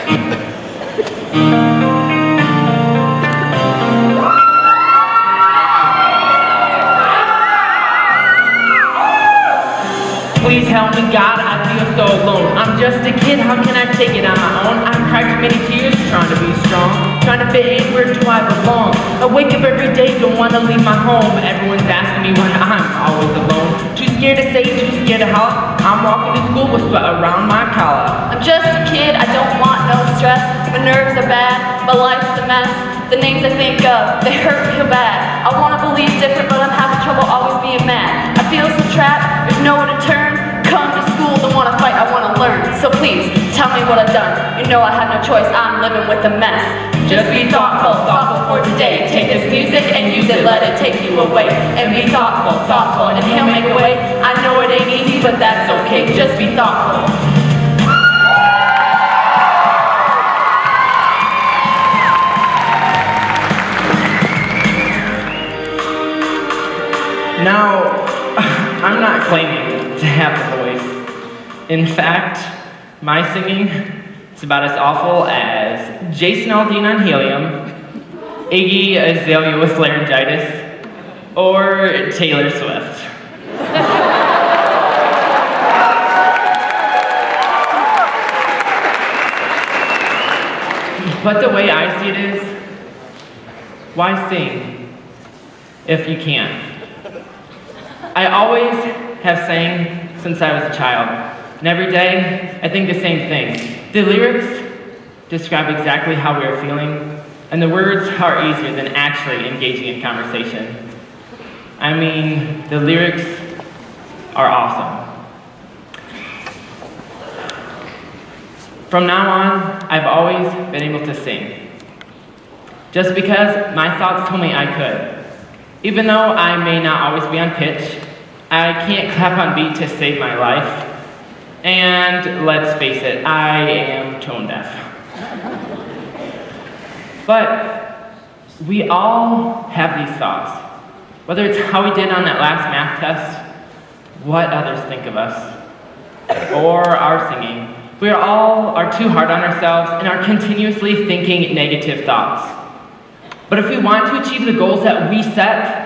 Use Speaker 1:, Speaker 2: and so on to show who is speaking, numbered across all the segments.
Speaker 1: Please help me, God, I feel so alone. I'm just a kid, how can I take it on my own? I've cried too many tears, trying to be strong, trying to fit in, where do I belong? I wake up every day, don't want to leave my home. Everyone's asking me why I'm always alone. Too scared to say, too scared to holler. I'm walking to school with sweat around my collar.
Speaker 2: I'm just a kid, I don't want no stress. My nerves are bad, my life's a mess. The names I think of, they hurt real bad. I want to believe different, but I'm having trouble always being mad. I feel so trapped, there's nowhere to turn. Come to school, don't want to fight, I want to learn. So please, tell me what I've done. You know I have no choice, I'm living with a mess. Just be thoughtful, thoughtful for today. Take this music and use it, let it take you away. And be thoughtful, thoughtful, and he'll make a way. I know it ain't easy, but that's okay. Just be thoughtful.
Speaker 1: Now, I'm not claiming to have a voice. In fact, my singing is about as awful as Jason Aldean on helium, Iggy Azalea with laryngitis, or Taylor Swift. But the way I see it is, why sing if you can't? I always have sang since I was a child, and every day I think the same thing. The lyrics describe exactly how we are feeling, and the words are easier than actually engaging in conversation. I mean, the lyrics are awesome. From now on, I've always been able to sing, just because my thoughts told me I could. Even though I may not always be on pitch, I can't clap on beat to save my life. And let's face it, I am tone deaf. But we all have these thoughts. Whether it's how we did on that last math test, what others think of us, or our singing. We are too hard on ourselves and are continuously thinking negative thoughts. But if we want to achieve the goals that we set,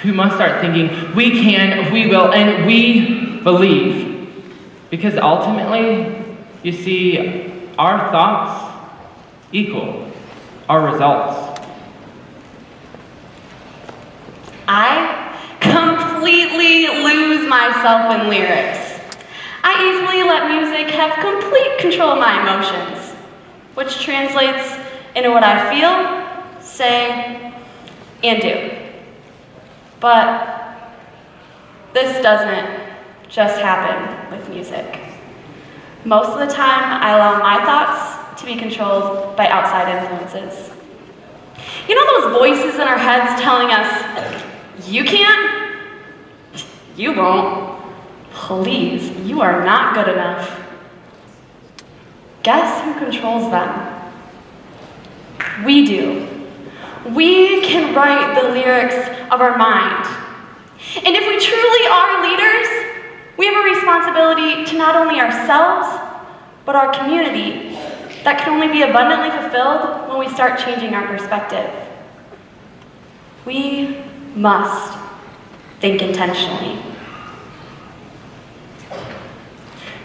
Speaker 1: we must start thinking, we can, we will, and we believe. Because ultimately, you see, our thoughts equal our results.
Speaker 2: I completely lose myself in lyrics. I easily let music have complete control of my emotions, which translates into what I feel, say, and do. But this doesn't just happen with music. Most of the time, I allow my thoughts to be controlled by outside influences. You know those voices in our heads telling us, you can't, you won't, please, you are not good enough. Guess who controls them? We do. We can write the lyrics of our mind. And if we truly are leaders, we have a responsibility to not only ourselves, but our community that can only be abundantly fulfilled when we start changing our perspective. We must think intentionally.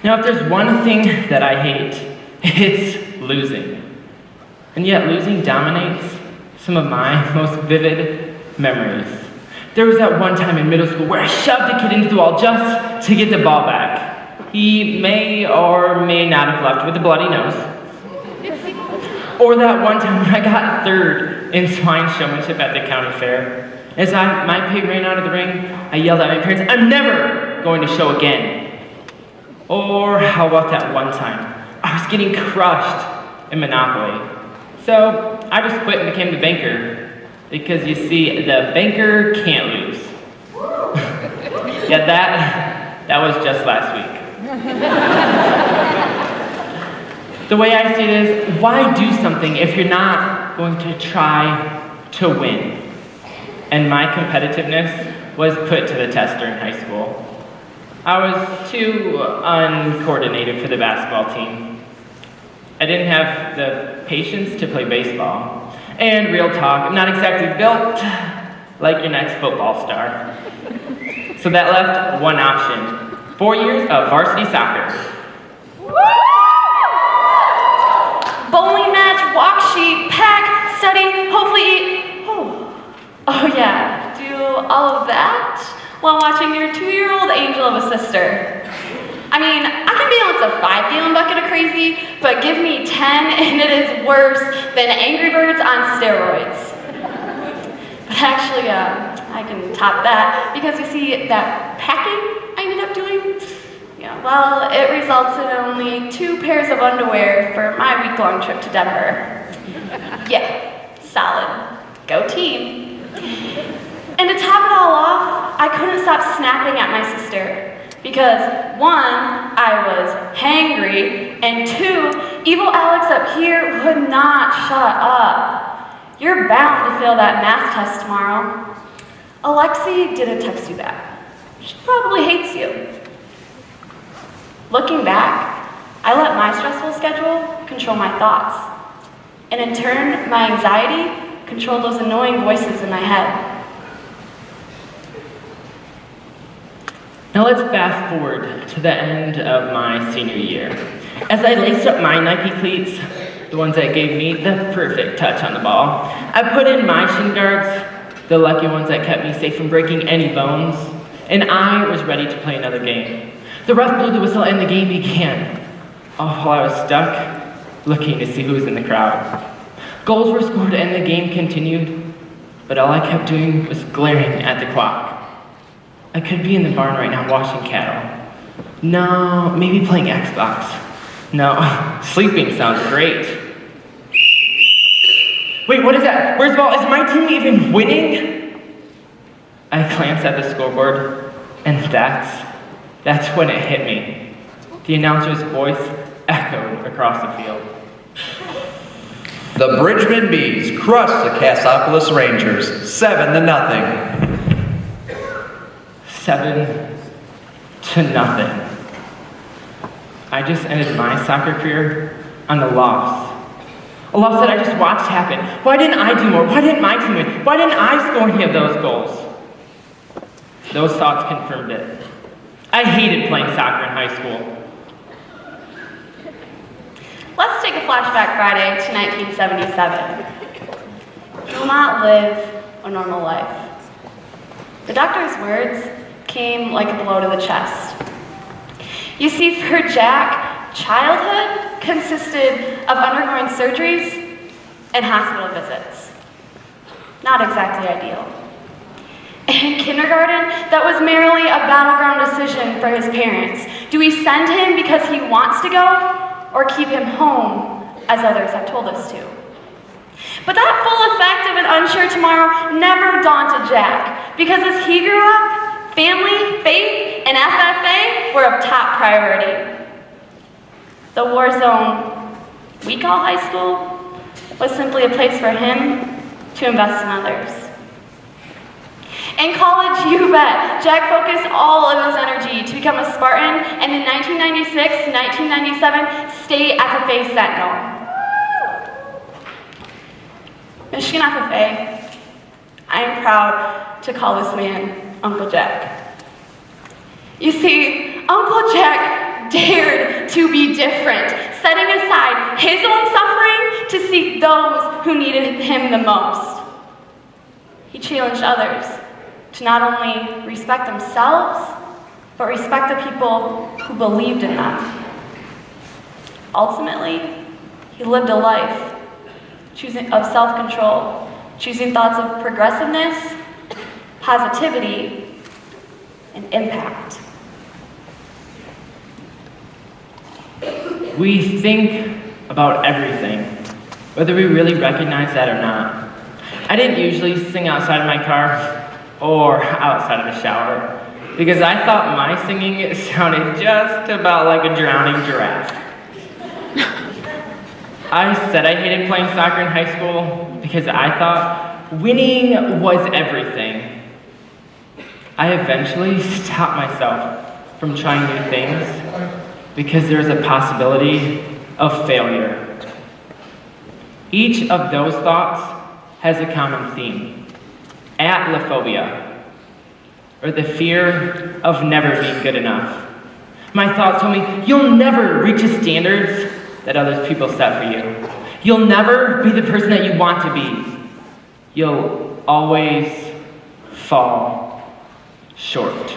Speaker 1: Now, if there's one thing that I hate, it's losing. And yet losing dominates some of my most vivid memories. There was that one time in middle school where I shoved a kid into the wall just to get the ball back. He may or may not have left with a bloody nose. Or that one time when I got third in swine showmanship at the county fair. As my pig ran out of the ring, I yelled at my parents, "I'm never going to show again." Or how about that one time? I was getting crushed in Monopoly. So I just quit and became the banker. Because you see, the banker can't lose. Yeah, that was just last week. The way I see it is, why do something if you're not going to try to win? And my competitiveness was put to the test during high school. I was too uncoordinated for the basketball team. I didn't have the patience to play baseball. And real talk, I'm not exactly built like your next football star. So that left one option. 4 years of varsity soccer.
Speaker 2: Bowling match, walk sheet, pack, study, hopefully eat. Oh yeah, do all of that while watching your 2-year-old angel of a sister. I mean, I can balance a 5-gallon bucket of crazy, but give me 10 and it is worse than Angry Birds on steroids. But actually, I can top that because you see that packing I ended up doing? Yeah, well, it resulted in only 2 pairs of underwear for my week-long trip to Denver. Yeah, solid. Go team. And to top it all off, I couldn't stop snapping at my sister. Because 1, I was hangry, and 2, evil Alex up here would not shut up. You're bound to fail that math test tomorrow. Alexi didn't text you back. She probably hates you. Looking back, I let my stressful schedule control my thoughts. And in turn, my anxiety controlled those annoying voices in my head.
Speaker 1: Now let's fast forward to the end of my senior year. As I laced up my Nike cleats, the ones that gave me the perfect touch on the ball, I put in my shin guards, the lucky ones that kept me safe from breaking any bones, and I was ready to play another game. The ref blew the whistle and the game began. Oh, while I was stuck, looking to see who was in the crowd. Goals were scored and the game continued, but all I kept doing was glaring at the clock. I could be in the barn right now washing cattle. No, maybe playing Xbox. No, sleeping sounds great. Wait, what is that? Where's the ball? Is my team even winning? I glanced at the scoreboard, and that's when it hit me. The announcer's voice echoed across the field.
Speaker 3: The Bridgman Bees crushed the Cassopolis Rangers, 7-0.
Speaker 1: 7-0. I just ended my soccer career on a loss. A loss that I just watched happen. Why didn't I do more? Why didn't my team win? Why didn't I score any of those goals? Those thoughts confirmed it. I hated playing soccer in high school.
Speaker 2: Let's take a flashback Friday to 1977. Do not live a normal life. The doctor's words came like a blow to the chest. You see, for Jack, childhood consisted of undergoing surgeries and hospital visits. Not exactly ideal. In kindergarten, that was merely a battleground decision for his parents. Do we send him because he wants to go, or keep him home, as others have told us to? But that full effect of an unsure tomorrow never daunted Jack, because as he grew up, family, faith, and FFA were of top priority. The war zone we call high school was simply a place for him to invest in others. In college, you bet, Jack focused all of his energy to become a Spartan and the 1996-1997 State FFA Sentinel. Michigan FFA, I am proud to call this man Uncle Jack. You see, Uncle Jack dared to be different, setting aside his own suffering to seek those who needed him the most. He challenged others to not only respect themselves, but respect the people who believed in them. Ultimately, he lived a life of self-control, choosing thoughts of progressiveness, positivity, and impact.
Speaker 1: We think about everything, whether we really recognize that or not. I didn't usually sing outside of my car or outside of the shower because I thought my singing sounded just about like a drowning giraffe. I said I hated playing soccer in high school because I thought winning was everything. I eventually stopped myself from trying new things because there's a possibility of failure. Each of those thoughts has a common theme: atlophobia, or the fear of never being good enough. My thoughts told me, you'll never reach the standards that other people set for you. You'll never be the person that you want to be. You'll always fall short.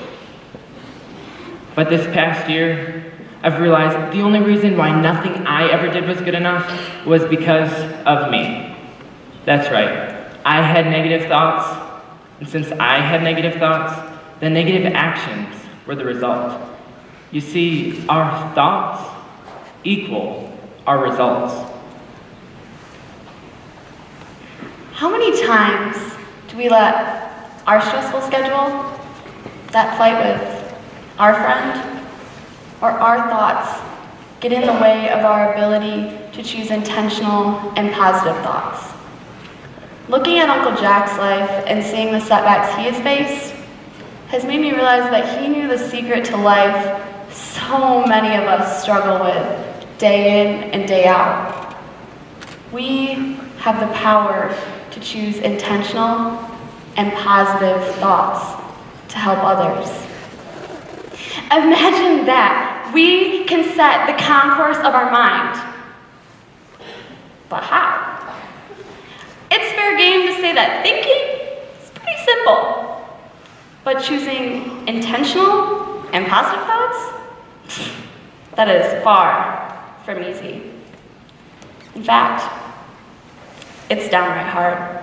Speaker 1: But this past year, I've realized the only reason why nothing I ever did was good enough was because of me. That's right. I had negative thoughts, and since I had negative thoughts, the negative actions were the result. You see, our thoughts equal our results.
Speaker 2: How many times do we let our stressful schedule, that fight with our friend, or our thoughts get in the way of our ability to choose intentional and positive thoughts? Looking at Uncle Jack's life and seeing the setbacks he has faced has made me realize that he knew the secret to life so many of us struggle with day in and day out. We have the power to choose intentional and positive thoughts to help others. Imagine that. We can set the concourse of our mind. But how? It's fair game to say that thinking is pretty simple. But choosing intentional and positive thoughts? That is far from easy. In fact, it's downright hard.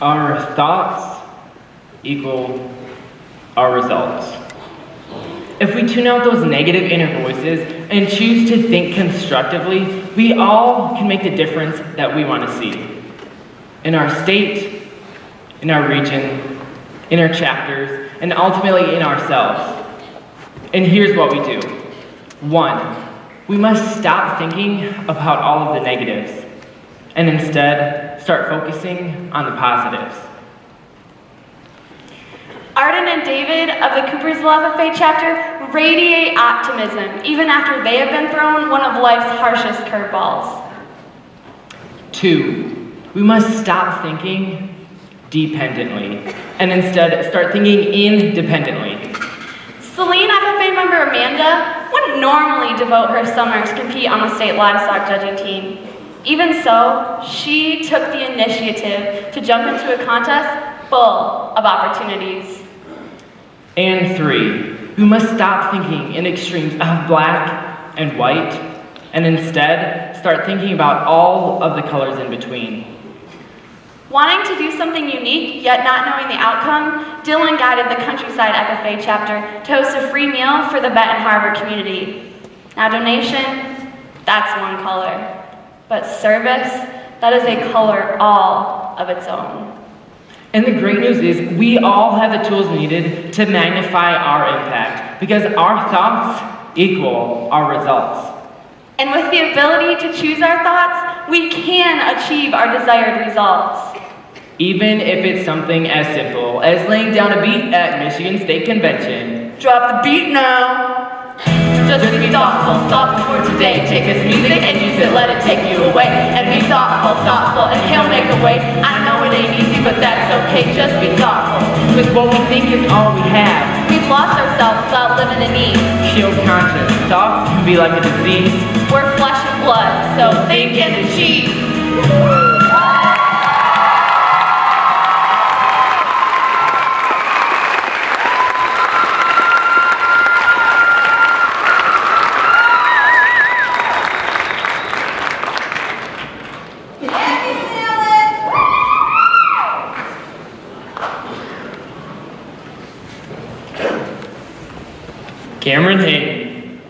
Speaker 1: Our thoughts equal our results. If we tune out those negative inner voices and choose to think constructively, we all can make the difference that we want to see. In our state, in our region, in our chapters, and ultimately in ourselves. And here's what we do. 1, we must stop thinking about all of the negatives and instead start focusing on the positives.
Speaker 2: Arden and David of the Coopersville FFA chapter radiate optimism even after they have been thrown one of life's harshest curveballs.
Speaker 1: 2, we must stop thinking dependently and instead start thinking independently.
Speaker 2: Celine FFA member Amanda wouldn't normally devote her summer to compete on the state livestock judging team. Even so, she took the initiative to jump into a contest full of opportunities.
Speaker 1: And 3, we must stop thinking in extremes of black and white and instead start thinking about all of the colors in between.
Speaker 2: Wanting to do something unique, yet not knowing the outcome, Dylan guided the Countryside FFA chapter to host a free meal for the Benton Harbor community. Now donation, that's one color. But service, that is a color all of its own.
Speaker 1: And the great news is we all have the tools needed to magnify our impact because our thoughts equal our results.
Speaker 2: And with the ability to choose our thoughts, we can achieve our desired results.
Speaker 1: Even if it's something as simple as laying down a beat at Michigan State Convention.
Speaker 2: Drop the beat now. Just be thoughtful for today. Take this music and use it, let it take you away. And be thoughtful, and he'll make a way. I know it ain't easy, but that's okay, just be thoughtful.
Speaker 1: With what we think is all we have.
Speaker 2: We've lost ourselves without living in ease.
Speaker 1: Shield conscious, thoughts can be like a disease.
Speaker 2: We're flesh and blood, so think and achieve.
Speaker 4: Cameron Hayden.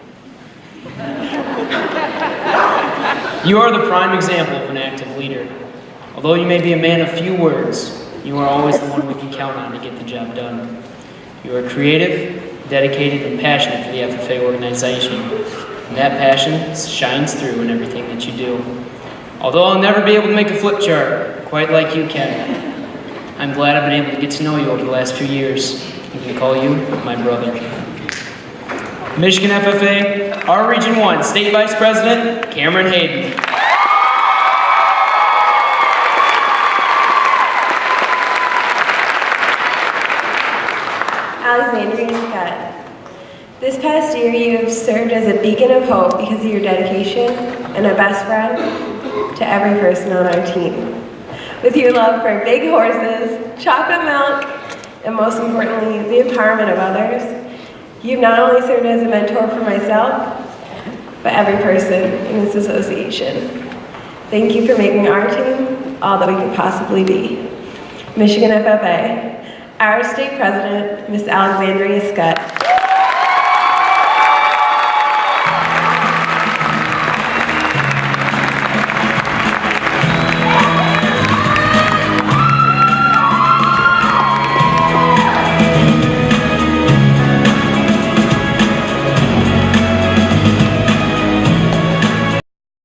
Speaker 4: You are the prime example of an active leader. Although you may be a man of few words, you are always the one we can count on to get the job done. You are creative, dedicated, and passionate for the FFA organization. And that passion shines through in everything that you do. Although I'll never be able to make a flip chart, quite like you can, I'm glad I've been able to get to know you over the last few years. I can call you my brother. Michigan FFA, our Region 1 State Vice President, Cameron Hayden.
Speaker 5: Alexandria Schut. This past year, you have served as a beacon of hope because of your dedication and a best friend to every person on our team. With your love for big horses, chocolate milk, and most importantly, the empowerment of others, you've not only served as a mentor for myself, but every person in this association. Thank you for making our team all that we could possibly be. Michigan FFA, our state president, Miss Alexandria Schut.